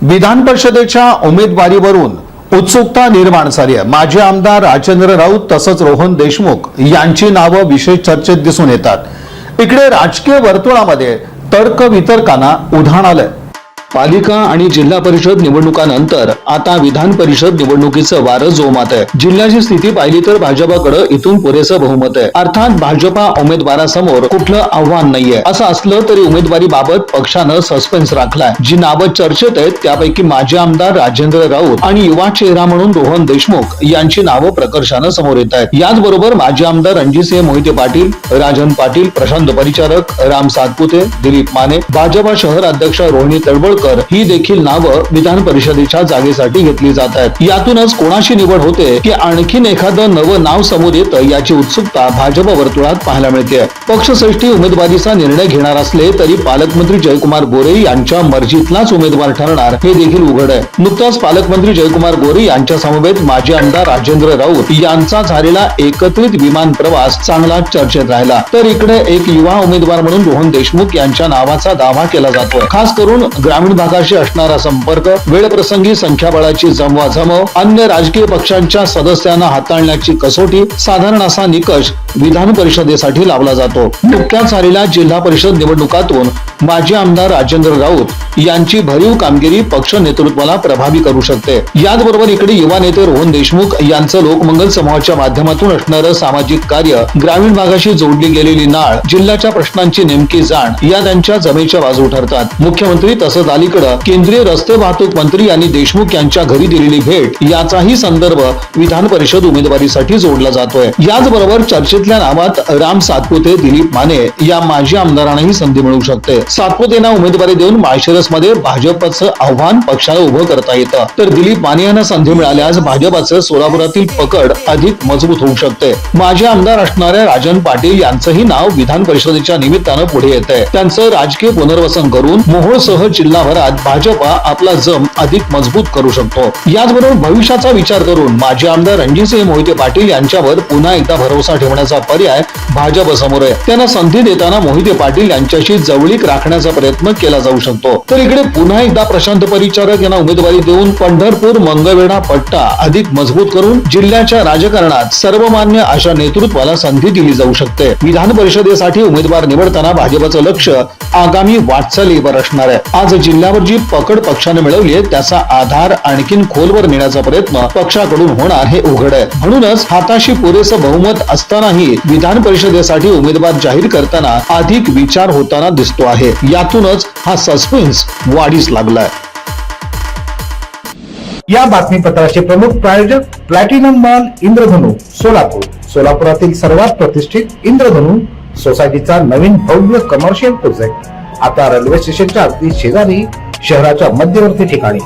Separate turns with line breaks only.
विधान परिषदेच्या उमेदवारीवरून उत्सुकता निर्माण झाली आहे। माजी आमदार राजेंद्र राऊत तसंच रोहन देशमुख यांची नावं विशेष चर्चेत दिसून येतात। इकडे राजकीय वर्तुळामध्ये तर्क वितर्कांना उधाण आलंय। पालिका आणि जिल्हा परिषद निवडणुकांनंतर आता विधान परिषद निवडणुकीचं वारं जोमात आहे। जिल्ह्याची स्थिती पाहिली तर भाजपाकडे इथून पुरेसं बहुमत आहे। अर्थात भाजपा उमेदवारासमोर कुठलं आव्हान नाहीये। असं असलं तरी उमेदवारीबाबत पक्षानं सस्पेन्स राखलाय। जी नावं चर्चेत आहेत त्यापैकी माजी आमदार राजेंद्र राऊत आणि युवा चेहरा म्हणून रोहन देशमुख यांची नावं प्रकर्षानं समोर येत आहेत। याचबरोबर माजी आमदार रणजितसिंह मोहिते पाटील, राजन पाटील, प्रशांत परिचारक, राम सातपुते, दिलीप माने, भाजपा शहर अध्यक्ष रोहिणी तळवळकर ही देखील नावं विधान परिषदेच्या जागेसाठी घेतली जात आहेत। यातूनच कोणाची निवड होते की आणखीन एखादं नवं नाव समोर येतं याची उत्सुकता भाजप वर्तुळात पाहायला मिळते। पक्षश्रेष्ठी उमेदवारीचा निर्णय घेणार असले तरी पालकमंत्री जयकुमार गोरे यांच्या मर्जीतलाच उमेदवार ठरणार हे देखील उघड आहे। नुकताच पालकमंत्री जयकुमार गोरे यांच्या समवेत माजी आमदार राजेंद्र राऊत यांचा झालेला एकत्रित विमान प्रवास चांगला चर्चेत राहिला। तर इकडे एक युवा उमेदवार म्हणून रोहन देशमुख यांच्या नावाचा दावा केला जातोय। खास करून ग्रामीण भागाशी असणारा संपर्क, वेळप्रसंगी संख्याबळाची जमवाजमव, अन्य राजकीय पक्षांच्या सदस्यांना हाताळण्याची कसोटी, साधारण असा निकष विधान परिषदेसाठी लावला जातो। नुकत्याच झालेल्या जिल्हा परिषद निवडणुकातून माजी आमदार राजेंद्र राऊत यांची भरीव कामगिरी पक्ष नेतृत्वाला प्रभावी करू शकते। याचबरोबर इकडे युवा नेते रोहन देशमुख यांचं लोकमंगल समूहाच्या माध्यमातून असणारं सामाजिक कार्य, ग्रामीण भागाशी जोडली गेलेली नाळ, जिल्ह्याच्या प्रश्नांची नेमकी जाण या त्यांच्या जमेच्या बाजू ठरतात। मुख्यमंत्री तसंच अलीकडे केंद्रीय रस्ते वाहतूक मंत्री यांनी देशमुख यांच्या घरी दिलेली भेट याचाही संदर्भ विधान परिषद उमेदवारीसाठी जोडला जातोय। याचबरोबर चर्चेतल्या नावात राम सातपुते, दिलीप माने या माजी आमदारांनाही संधी मिळू शकते। सातपुतेंना उमेदवारी देऊन माळशिरसमध्ये भाजपचं आव्हान पक्षाला उभं करता येतं, तर दिलीप माने यांना संधी मिळाल्यास भाजपचं सोलापुरातील पकड अधिक मजबूत होऊ शकते। माजी आमदार असणाऱ्या राजन पाटील यांचंही नाव विधान परिषदेच्या निमित्तानं पुढे येतंय। त्यांचं राजकीय पुनर्वसन करून मोहोळसह जिल्हाभरात भाजपा आपला जम अधिक मजबूत करू शकतो। याचबरोबर भविष्याचा विचार करून माजी आमदार रणजितसिंह मोहिते पाटील यांच्यावर पुन्हा एकदा भरोसा ठेवण्याचा पर्याय भाजप समोर आहे। त्यांना संधी देताना मोहिते पाटील यांच्याशी जवळीक राखण्याचा प्रयत्न केला जाऊ शकतो। तर इकडे पुन्हा एकदा प्रशांत परिचारक यांना उमेदवारी देऊन पंढरपूर मंगळवेढा पट्टा अधिक मजबूत करून जिल्ह्याच्या राजकारणात सर्वमान्य अशा नेतृत्वाला संधी दिली जाऊ शकते। विधान परिषदेसाठी उमेदवार निवडताना भाजपचं लक्ष आगामी वाटचालीवर असणार आहे। आज जिल्ह्यावर जी पकड पक्षाने मिळवली आहे त्याचा आधार आणखीन खोलवर नेण्याचा प्रयत्न पक्षाकडून होणार हे उघड आहे। म्हणूनच हाताशी पुरेसं बहुमत असतानाही विधान परिषदेसाठी उमेदवार जाहीर करताना अधिक विचार होताना दिसतो आहे। यातूनच हा सस्पेन्स वाढीस लागलाय।
या बातमीपत्राचे प्रमुख प्रायोजक प्लॅटिनम मॉल इंद्रधनु सोलापूर। सोलापुरातील सर्वात प्रतिष्ठित इंद्रधनु सोसायटीचा नवीन भव्य कमर्शियल प्रोजेक्ट आता रेल्वे स्टेशनच्या अगदी शेजारी शहराच्या मध्यवर्ती ठिकाणी।